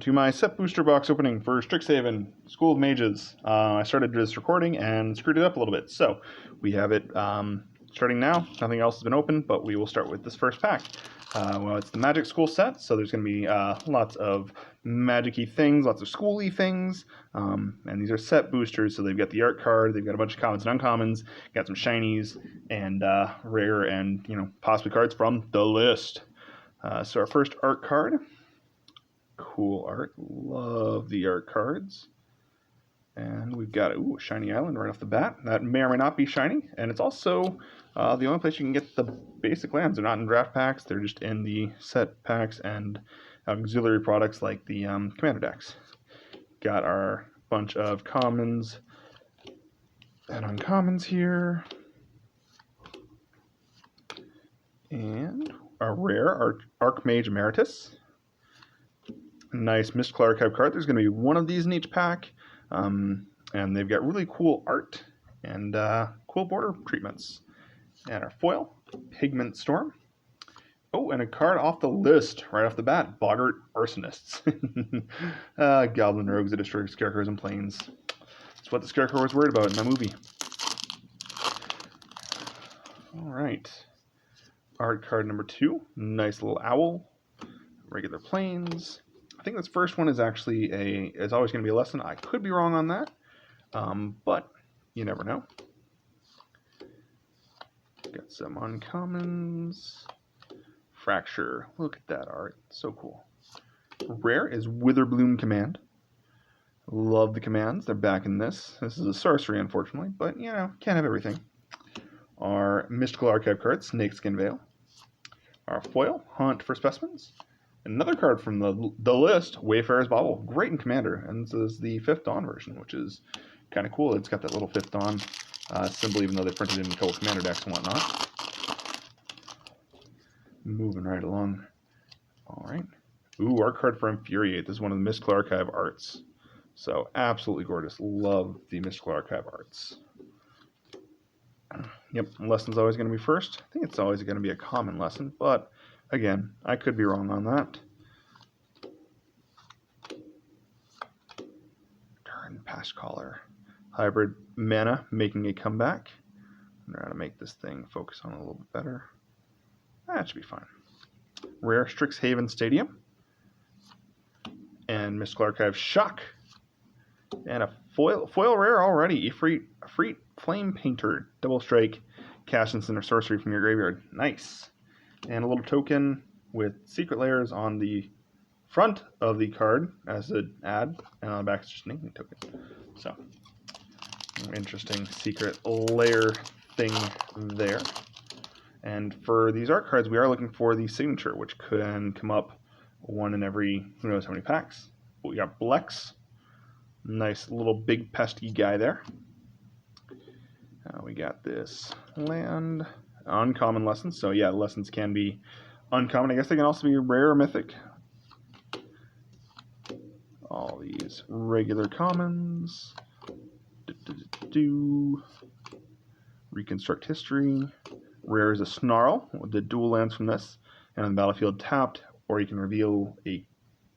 to my set booster box opening for Strixhaven School of Mages. I started this recording and screwed it up a little bit, so we have it starting now. Nothing else has been opened, but we will start with this first pack. Well, it's the Magic School set, so there's going to be lots of magic-y things, lots of school-y things, and these are set boosters, so they've got the art card, they've got a bunch of commons and uncommons, got some shinies, and rare and, possibly cards from the list. So our first art card. Cool art. Love the art cards. And we've got a shiny island right off the bat. That may or may not be shiny. And it's also the only place you can get the basic lands. They're not in draft packs. They're just in the set packs and auxiliary products like the commander decks. Got our bunch of commons and uncommons here. And our rare Archmage Emeritus. Nice Mystical Archive card. There's going to be one of these in each pack, and they've got really cool art and cool border treatments. And our foil, Pigment Storm. Oh, and a card off the list right off the bat, Boggart Arsonists. Goblin rogues that destroy scarecrows and planes. That's what the scarecrow was worried about in that movie. All right. Art card number 2, nice little owl, regular planes. I think this first one is actually is always going to be a lesson. I could be wrong on that, but you never know. Got some uncommons. Fracture. Look at that art. So cool. Rare is Witherbloom Command. Love the commands. They're back in this. This is a sorcery, unfortunately, but can't have everything. Our Mystical Archive card, Snakeskin Veil. Our foil, Hunt for Specimens. Another card from the list, Wayfarer's Bauble. Great in Commander, and this is the 5th Dawn version, which is kind of cool. It's got that little 5th Dawn symbol, even though they printed it in a couple Commander decks and whatnot. Moving right along. All right. Ooh, art card for Infuriate. This is one of the Mystical Archive arts. So, absolutely gorgeous. Love the Mystical Archive arts. Yep, lesson's always going to be first. I think it's always going to be a common lesson, but again, I could be wrong on that. Turn Past Caller. Hybrid Mana making a comeback. I'm going to make this thing focus on a little bit better. That should be fine. Rare Strixhaven Stadium. And Mystical Archive Shock. And a foil rare already. Ifrit Flame Painter. Double strike. Cast instant or sorcery from your graveyard. Nice. And a little token with secret layers on the front of the card as an ad, and on the back it's just an inking token. So, interesting secret layer thing there. And for these art cards, we are looking for the signature, which can come up one in every who knows how many packs. But we got Blex, nice little big pesky guy there. We got this land. Uncommon lessons, so yeah, lessons can be uncommon. I guess they can also be rare or mythic. All these regular commons. Reconstruct history. Rare is a Snarl, with the dual lands from this, and on the battlefield tapped, or you can reveal a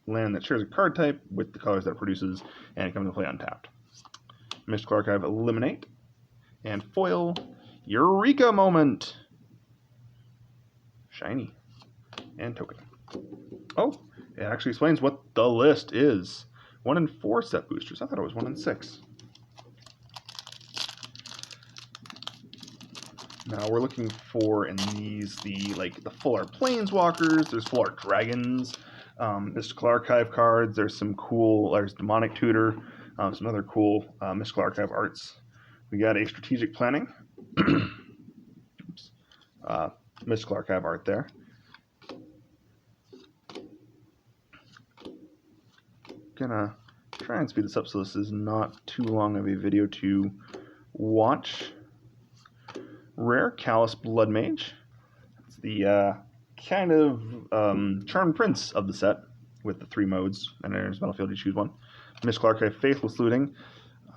land that shares a card type with the colors that it produces, and it comes into play untapped. Mystical Archive Eliminate. And foil, Eureka Moment. Shiny. And token. Oh, it actually explains what the list is. 1 in 4 set boosters. I thought it was 1 in 6. Now we're looking for in these the full art planeswalkers. There's full art dragons. Mystical Archive cards. There's some cool. There's Demonic Tutor. Some other cool Mystical Archive arts. We got a strategic planning. Oops. Mystical Archive art there. Gonna try and speed this up so this is not too long of a video to watch. Rare Callous Blood Mage. It's the kind of Charmed Prince of the set with the 3 modes, and there's battlefield, you choose one. Mystical Archive Faithless Looting.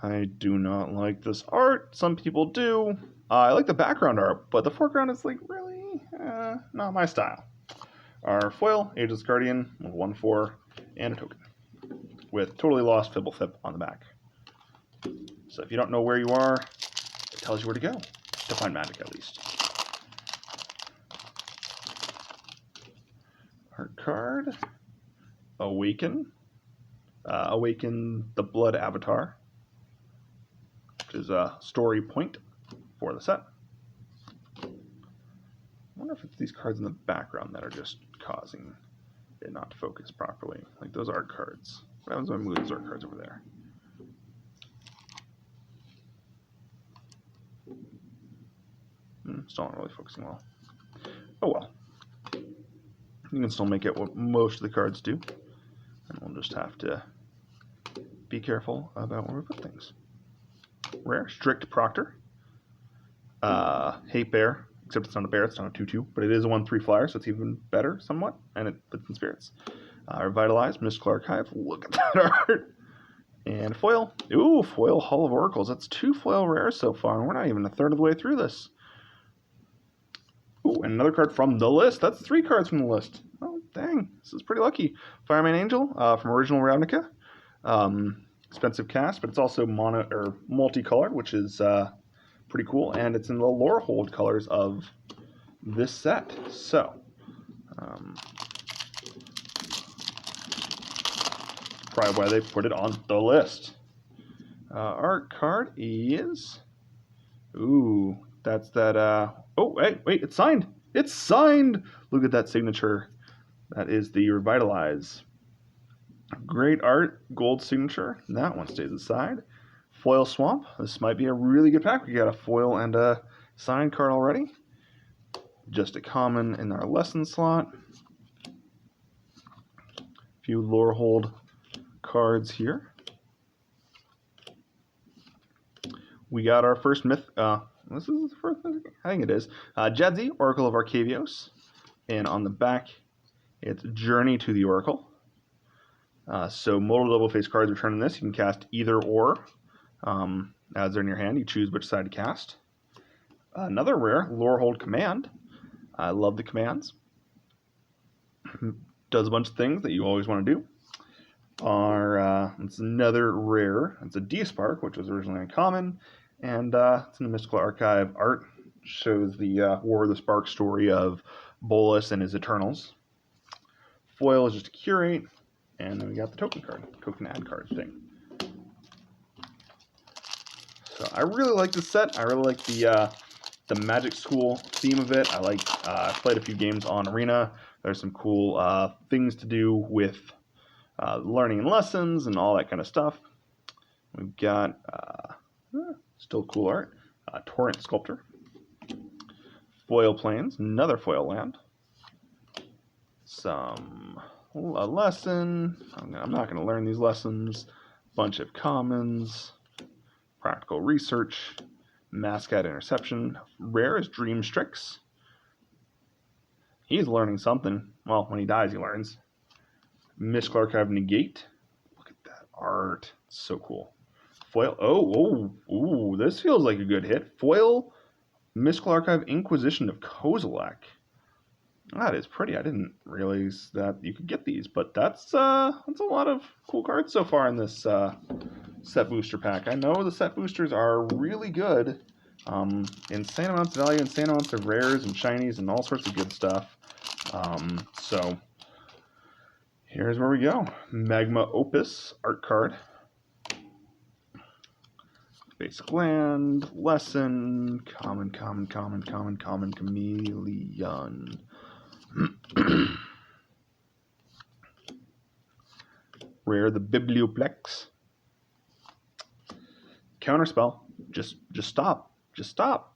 I do not like this art. Some people do. I like the background art, but the foreground is really not my style. Our foil, Ageless Guardian, 1/4, and a token. with Totally Lost Fibble Fib on the back. So if you don't know where you are, it tells you where to go to find magic at least. Art card, Awaken. Awaken the Blood Avatar, which is a story point for the set. I wonder if it's these cards in the background that are just causing it not to focus properly. Like those art cards. What happens when I move those art cards over there? Still not really focusing well. Oh well. You can still make it what most of the cards do. And we'll just have to be careful about where we put things. Rare, Strict Proctor. Hate Bear, except it's not a bear, it's not a 2/2, but it is a 1/3 flyer, so it's even better somewhat, and it puts in spirits. Revitalize, Mystical Archive, look at that art. And foil. Ooh, foil Hall of Oracles. That's 2 foil rares so far, and we're not even a third of the way through this. Ooh, and another card from the list. That's 3 cards from the list. Oh, dang. This is pretty lucky. Fireman Angel from Original Ravnica. Expensive cast, but it's also mono or multicolored, which is pretty cool, and it's in the lore hold colors of this set. So, probably why they put it on the list. Art card is, ooh, that's that. Oh, wait, it's signed. It's signed. Look at that signature. That is the Revitalize. Great art, gold signature. That one stays aside. Foil Swamp. This might be a really good pack. We got a foil and a signed card already. Just a common in our lesson slot. A few lore hold cards here. We got our first myth. This is the first, I think it is. Jadzi, Oracle of Arcavios. And on the back, it's Journey to the Oracle. So modal double face cards return in this. You can cast either or. As they're in your hand, you choose which side to cast. Another rare, Lorehold Command. I love the commands. Does a bunch of things that you always want to do. It's another rare. It's a D-Spark, which was originally uncommon. And it's in the Mystical Archive. Art shows the War of the Spark story of Bolus and his Eternals. Foil is just a curate. And then we got the token card, token ad card thing. So I really like this set. I really like the Magic School theme of it. I played a few games on Arena. There's some cool things to do with learning and lessons and all that kind of stuff. We've got still cool art. Torrent Sculptor. Foil Plains, another foil land. A lesson. I'm not going to learn these lessons. Bunch of commons. Practical Research. Mascot Interception. Rare is Dream Strix. He's learning something. Well, when he dies, he learns. Mystical Archive Negate. Look at that art. So cool. Foil. Oh, this feels like a good hit. Foil Mystical Archive Inquisition of Kozilek. That is pretty. I didn't realize that you could get these, but that's a lot of cool cards so far in this set booster pack. I know the set boosters are really good. Insane amounts of value, insane amounts of rares and shinies and all sorts of good stuff. So here's where we go. Magma Opus art card. Basic land, lesson, common, chameleon. Rare the Biblioplex. Counterspell. Just stop. Just stop.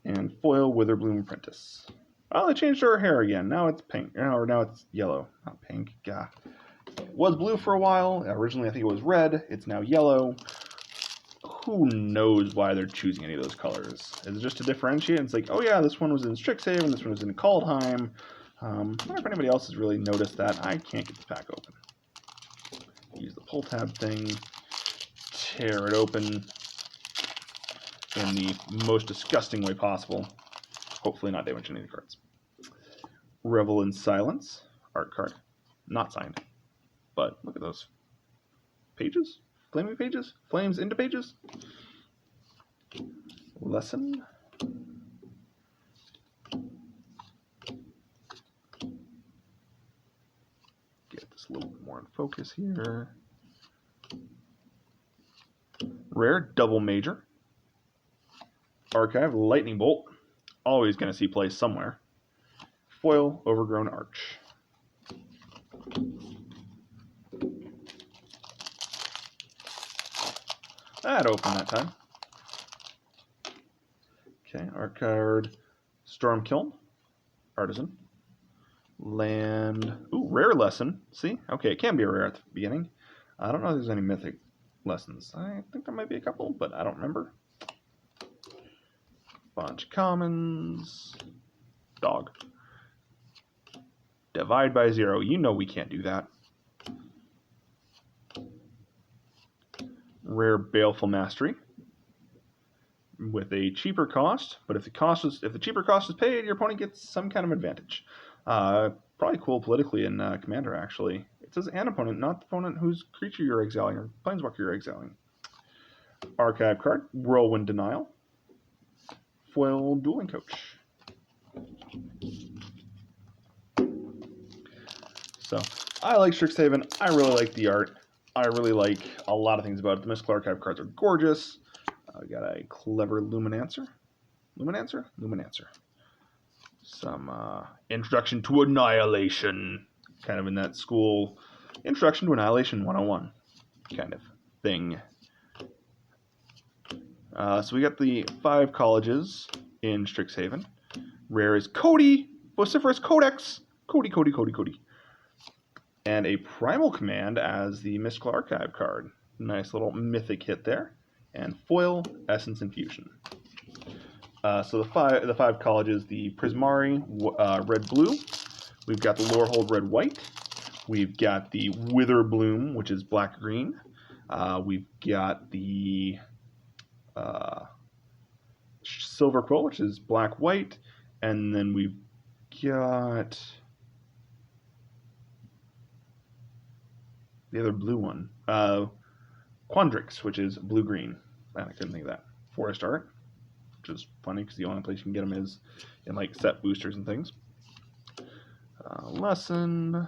And foil Witherbloom Apprentice. Oh, they changed her hair again. Now it's pink. Or now it's yellow. Not pink. God. It was blue for a while. Originally I think it was red. It's now yellow. Who knows why they're choosing any of those colors? Is it just to differentiate? It's like, oh yeah, this one was in Strixhaven, this one was in Kaldheim. I wonder if anybody else has really noticed that. I can't get this pack open. Use the pull tab thing, tear it open in the most disgusting way possible. Hopefully not damage any of the cards. Revel in Silence, art card, not signed. but look at those pages, flaming pages, flames into pages. Lesson. Get this a little bit more in focus here. Rare, double major. Archive, lightning bolt. Always going to see play somewhere. Foil, overgrown arch. That opened that time. Okay, art card, Storm Kiln, Artisan, land. Ooh, rare lesson. See, okay, it can be a rare at the beginning. I don't know if there's any mythic lessons. I think there might be a couple, but I don't remember. Bunch commons, dog. Divide by 0. You know we can't do that. Rare Baleful Mastery with a cheaper cost, but if the cheaper cost is paid, your opponent gets some kind of advantage. Probably cool politically in Commander, actually. It says an opponent, not the opponent whose creature you're exiling or planeswalker you're exiling. Archive card, Whirlwind Denial. Foil Dueling Coach. So, I like Strixhaven. I really like the art. I really like a lot of things about it. The Mystical Archive cards are gorgeous. We got a clever Luminancer. Some Introduction to Annihilation. Kind of in that school Introduction to Annihilation 101 kind of thing. So we got the 5 colleges in Strixhaven. Rare is Cody, Vociferous Codex. Cody. And a Primal Command as the Mystical Archive card. Nice little mythic hit there. And foil, Essence Infusion. So the five colleges, the Prismari, red-blue. We've got the Lorehold, red-white. We've got the Witherbloom, which is black-green. We've got the Silver Quill, which is black-white. And then we've got the other blue one, Quandrix, which is blue-green. I couldn't think of that. Forest art, which is funny because the only place you can get them is in like set boosters and things. Lesson.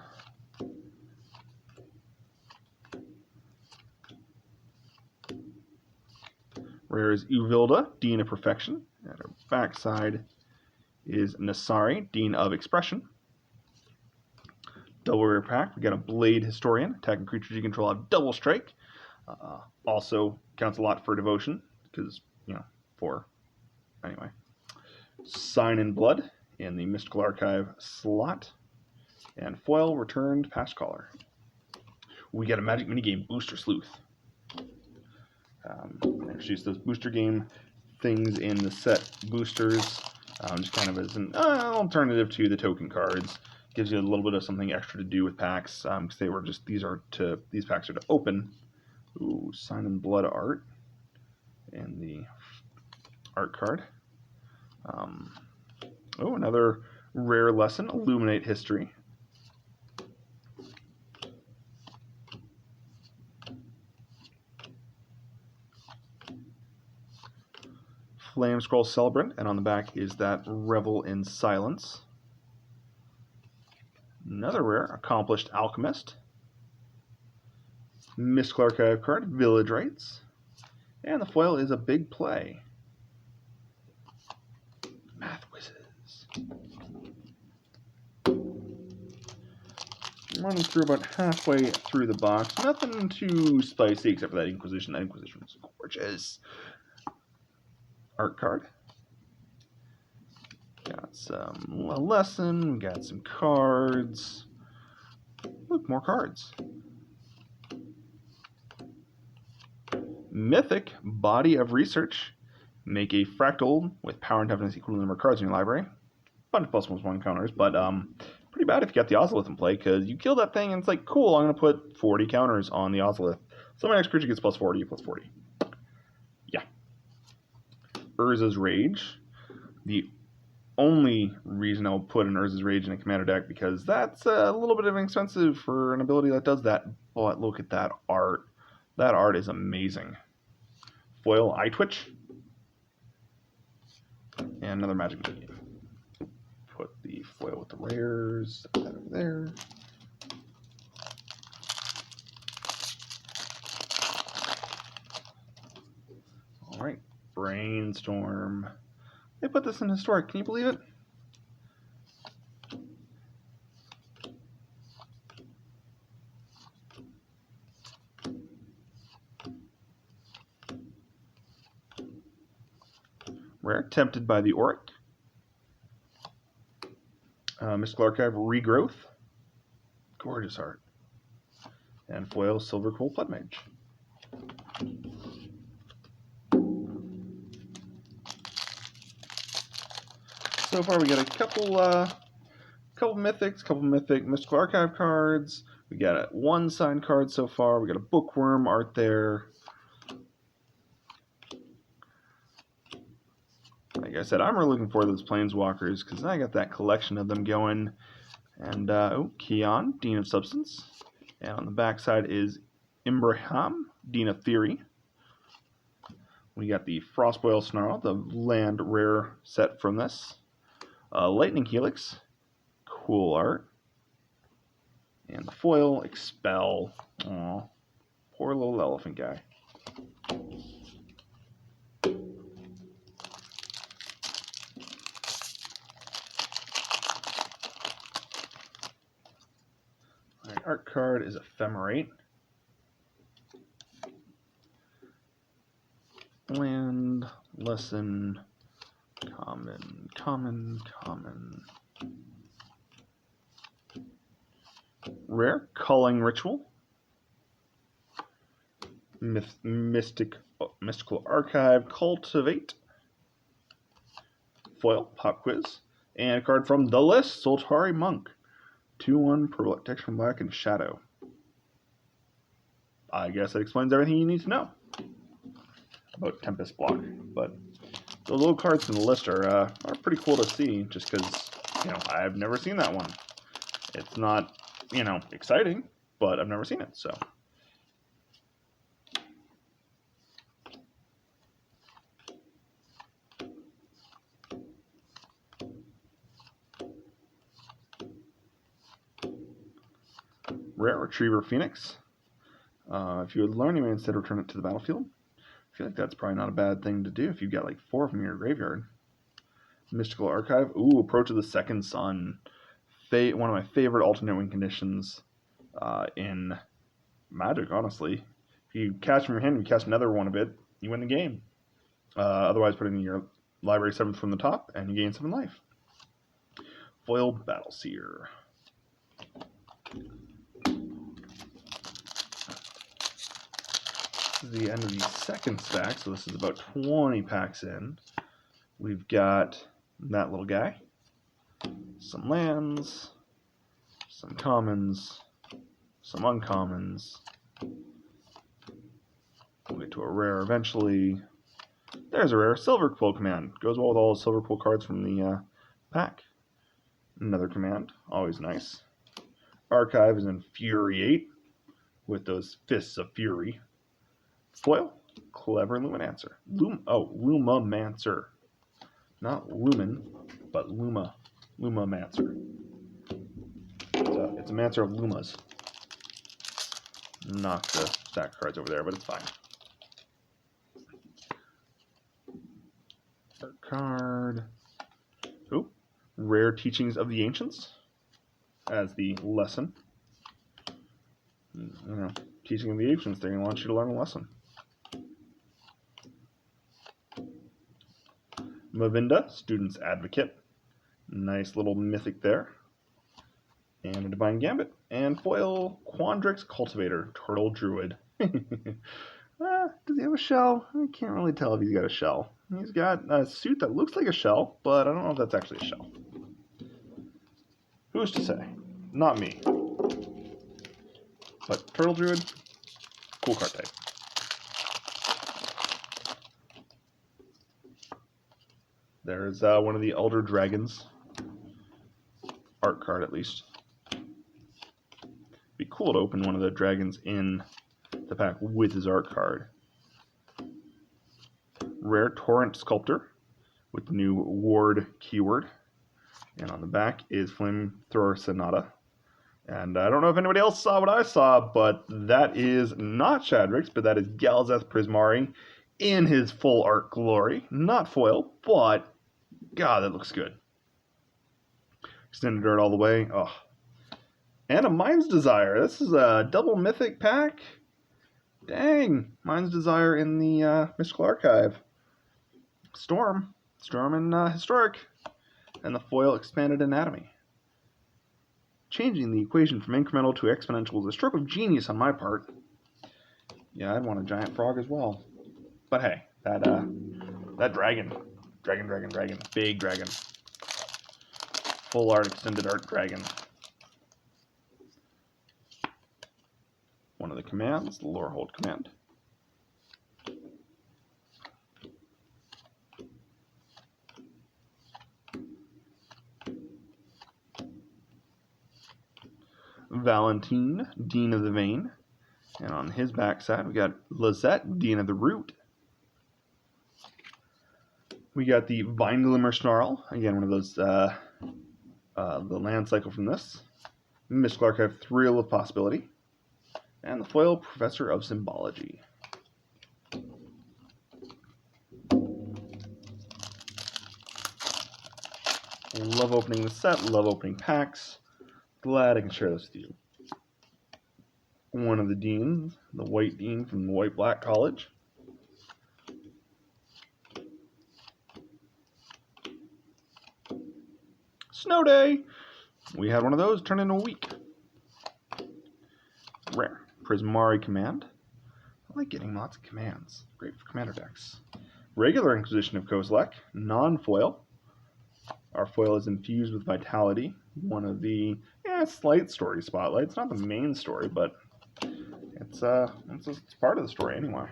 Rare is Uvilda, Dean of Perfection. And our backside is Nasari, Dean of Expression. Double rare pack. We got a Blade Historian. Attacking creatures you control have double strike. Also counts a lot for devotion because, anyway. Sign in Blood in the Mystical Archive slot. And foil, returned past caller. We got a Magic minigame, Booster Sleuth. Introduce those booster game things in the set boosters, just kind of as an alternative to the token cards. Gives you a little bit of something extra to do with packs, because these packs are to open. Ooh, Sign in Blood art and the art card. Another rare lesson, Illuminate History. Flame Scroll Celebrant, and on the back is that Revel in Silence. Another rare, Accomplished Alchemist. Mystical Archive card, Village Rites. And the foil is a big play. Math Whizzes. Running through about halfway through the box. Nothing too spicy except for that Inquisition. That Inquisition is gorgeous. Art card. Got some lesson. We got some cards. Look, more cards. Mythic, Body of Research. Make a fractal with power and toughness equal to the number of cards in your library. Bunch of +1/+1 counters, but pretty bad if you got the Ozolith in play, because you kill that thing and it's like, cool, I'm going to put 40 counters on the Ozolith. So my next creature gets +40/+40. Yeah. Urza's Rage. The only reason I'll put an Urza's Rage in a commander deck, because that's a little bit expensive for an ability that does that. But look at that art. That art is amazing. Foil Eye Twitch. And another Magic Minion. Put the foil with the rares, that over there. Alright, Brainstorm. They put this in Historic, can you believe it? Rare, Tempted by the Auric. Mystical Archive, Regrowth. Gorgeous art. And foil, Silver Coal Flood Mage. So far we got a couple mythics, couple mythic Mystical Archive cards. We got one signed card so far. We got a Bookworm art there. Like I said, I'm really looking forward to those Planeswalkers because I got that collection of them going. And, Keon, Dean of Substance. And on the back side is Imbraham, Dean of Theory. We got the Frostboil Snarl, the land rare set from this. Lightning Helix, cool art. And the foil, Expel. Aw, poor little elephant guy. Alright, art card is Ephemerate. Land, lesson, common, common, common. Rare, Culling Ritual. Mystical Archive, Cultivate. Foil, Pop Quiz. And a card from the list, Soltari Monk. 2/1 Protection Black and Shadow. I guess that explains everything you need to know about Tempest Block. But the little cards from the list are pretty cool to see, just because, you know, I've never seen that one. It's not, you know, exciting, but I've never seen it, so. Rare, Retriever Phoenix. If you would learn, you may instead return it to the battlefield. I feel like that's probably not a bad thing to do if you've got like 4 of them in your graveyard. Mystical Archive. Ooh, Approach of the Second Sun. One of my favorite alternate win conditions in Magic, honestly. If you catch from your hand and you cast another one of it, you win the game. Otherwise, put it in your library 7th from the top, and you gain 7 life. Foil Battleseer. This is the end of the second stack, so this is about 20 packs in. We've got that little guy, some lands, some commons, some uncommons. We'll get to a rare eventually. There's a rare, Silver Quill Command. Goes well with all the Silver Quill cards from the pack. Another command, always nice. Archive is Infuriate with those Fists of Fury. Foil, Clever Luminancer. Lumamancer. Not Lumen, but Luma. Lumamancer. It's a Mancer of Lumas. Knock the stack cards over there, but it's fine. Art card. Ooh, Rare Teachings of the Ancients as the lesson. You know, Teaching of the Ancients, they're going to want you to learn a lesson. Mavinda, Student's Advocate. Nice little mythic there. And a Divine Gambit. And foil, Quandrix Cultivator, Turtle Druid. Does he have a shell? I can't really tell if he's got a shell. He's got a suit that looks like a shell, but I don't know if that's actually a shell. Who's to say? Not me. But Turtle Druid, cool card type. There's one of the Elder Dragons. Art card, at least. Be cool to open one of the dragons in the pack with his art card. Rare Torrent Sculptor with the new Ward keyword. And on the back is Flamethrower Sonata. And I don't know if anybody else saw what I saw, but that is not Shadrix, but that is Galzeth Prismari in his full art glory. Not foil, but God, that looks good. Extended art all the way. Oh. And a Mind's Desire. This is a double mythic pack. Dang. Mind's Desire in the Mystical Archive. Storm and Historic. And the foil Expanded Anatomy. Changing the equation from incremental to exponential is a stroke of genius on my part. Yeah, I'd want a giant frog as well. But hey, that dragon. Big dragon. Full art, extended art dragon. One of the commands, the Lorehold command. Valentine, Dean of the Vein. And on his backside, we got Lizette, Dean of the Root. We got the Vine-Glimmer Snarl. Again, one of those, the land cycle from this. Mystical Archive, Thrill of Possibility. And the foil Professor of Symbology. Love opening the set, love opening packs. Glad I can share this with you. One of the deans, the white dean from the White Black College. Snow Day! We had one of those turn in a week. Rare. Prismari command. I like getting lots of commands. Great for commander decks. Regular Inquisition of Kozilek. Non-foil. Our foil is infused with vitality. One of the slight story spotlights. Not the main story, but it's part of the story anyway.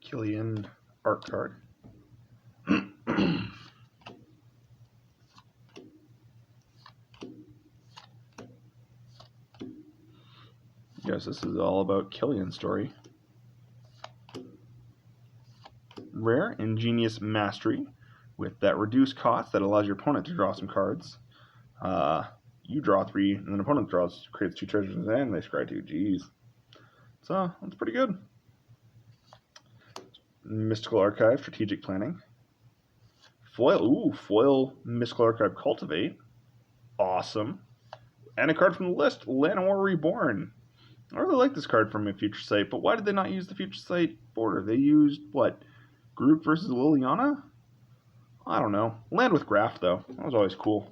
Killian art card. Yes, this is all about Killian's story. Rare Ingenious Mastery with that reduced cost that allows your opponent to draw some cards. You draw 3, and then opponent creates 2 treasures and they scry 2. Jeez. So that's pretty good. Mystical Archive Strategic Planning. Foil Mystical Archive Cultivate. Awesome. And a card from the list, Llanowar Reborn. I really like this card from a Future Sight, but why did they not use the Future Sight border? They used, what, Groot versus Liliana? I don't know. Land with Graph, though. That was always cool.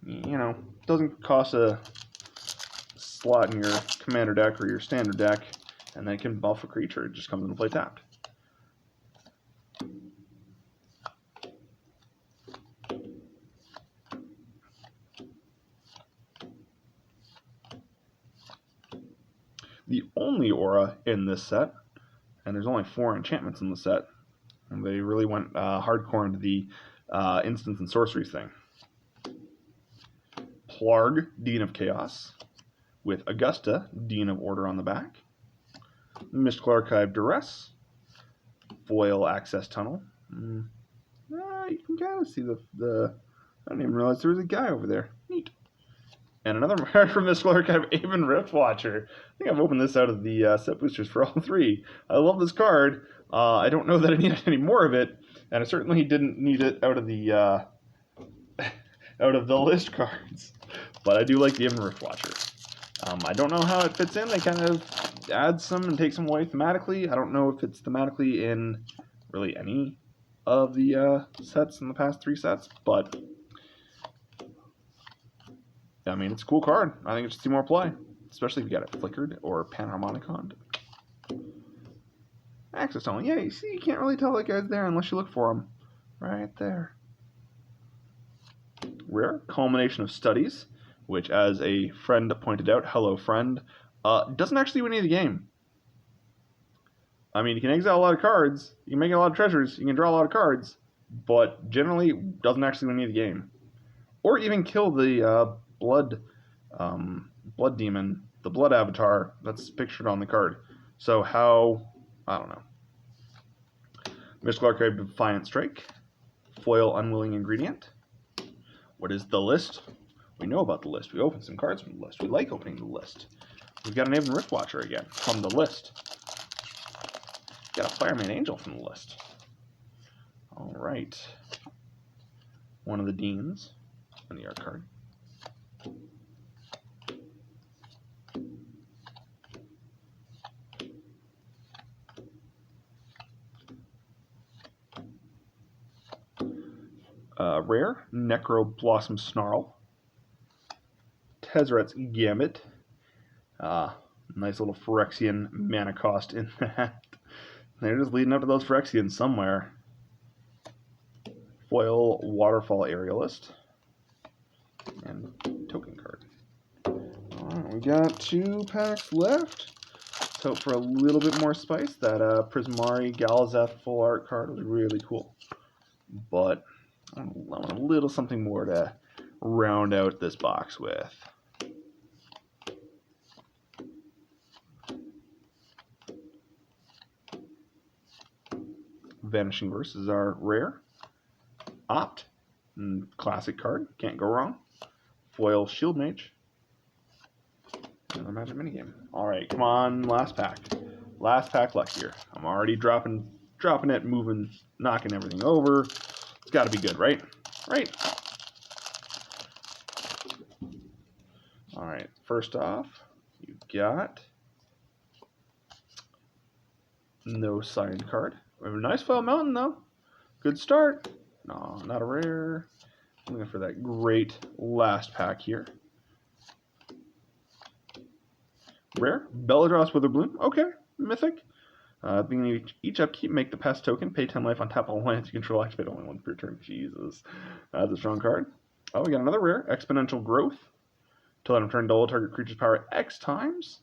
You know, doesn't cost a slot in your commander deck or your standard deck, and then it can buff a creature. It just comes into play tapped. The only aura in this set, and there's only 4 enchantments in the set, and they really went hardcore into the instants and sorceries thing. Plarg, Dean of Chaos, with Augusta, Dean of Order on the back. Mystical Archive Duress, foil Access Tunnel. You can kind of see the I didn't even realize there was a guy over there. Neat. And another card from Mystical Archive, Aven Riftwatcher. I think I've opened this out of the set boosters for all 3. I love this card. I don't know that I needed any more of it, and I certainly didn't need it out of the list cards. But I do like the Aven Riftwatcher. I don't know how it fits in. They kind of add some and take some away thematically. I don't know if it's thematically in really any of the sets in the past 3 sets, but I mean, it's a cool card. I think it should see more play, especially if you got it flickered or Panharmonicon. Access Tunnel. Yeah, you see, you can't really tell that guy's there unless you look for him. Right there. Rare Culmination of Studies, which, as a friend pointed out, hello friend, Doesn't actually win you the game. I mean, you can exile a lot of cards, you can make a lot of treasures, you can draw a lot of cards, but generally doesn't actually win you the game. Or even kill the blood demon, the blood avatar that's pictured on the card. So how, I don't know. Mystical Archive Defiant Strike, foil Unwilling Ingredient. What is the list? We know about the list. We opened some cards from the list. We like opening the list. We've got an Aven Riftwatcher again from the list. Got a Fireman Angel from the list. All right. One of the Deans on the art card. Rare, Necro Blossom Snarl. Tezzeret's Gambit. Nice little Phyrexian mana cost in that. They're just leading up to those Phyrexians somewhere. Foil Waterfall Aerialist. And token card. Alright, we got 2 packs left. Let's hope for a little bit more spice. That Prismari Galazeth full art card was really cool. But I want a little something more to round out this box with. Vanishing Verse is our rare. Opt, classic card, can't go wrong. Foil Shield Mage. Another Magic minigame. Alright, come on, last pack. Last pack luck here. I'm already dropping it, moving, knocking everything over. It's got to be good, right? Right. Alright, first off, you got no signed card. We have a nice Foil Mountain, though. Good start. No, not a rare. I'm looking for that great last pack here. Rare. Belladraus Witherbloom. Okay. Mythic. Beginning each upkeep, make the pest token. Pay 10 life on tap all lands you control. Activate only once per turn. Jesus. That's a strong card. Oh, we got another rare. Exponential Growth. Till end of turn, double target creature's power X times.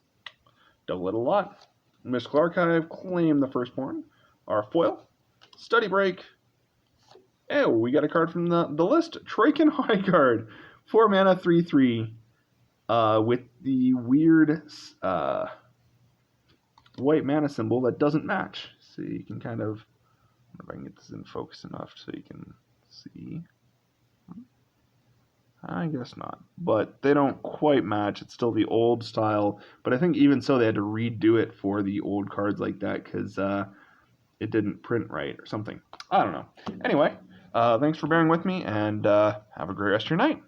Double it a lot. Mystical Archive. Claim the Firstborn. Our foil. Study Break. Oh, we got a card from the list. Traken High card. 4 mana, 3/3. With the weird white mana symbol that doesn't match. So you can kind of, I wonder if I can get this in focus enough so you can see. I guess not. But they don't quite match. It's still the old style. But I think even so they had to redo it for the old cards like that because it didn't print right or something. I don't know. Anyway, thanks for bearing with me and have a great rest of your night.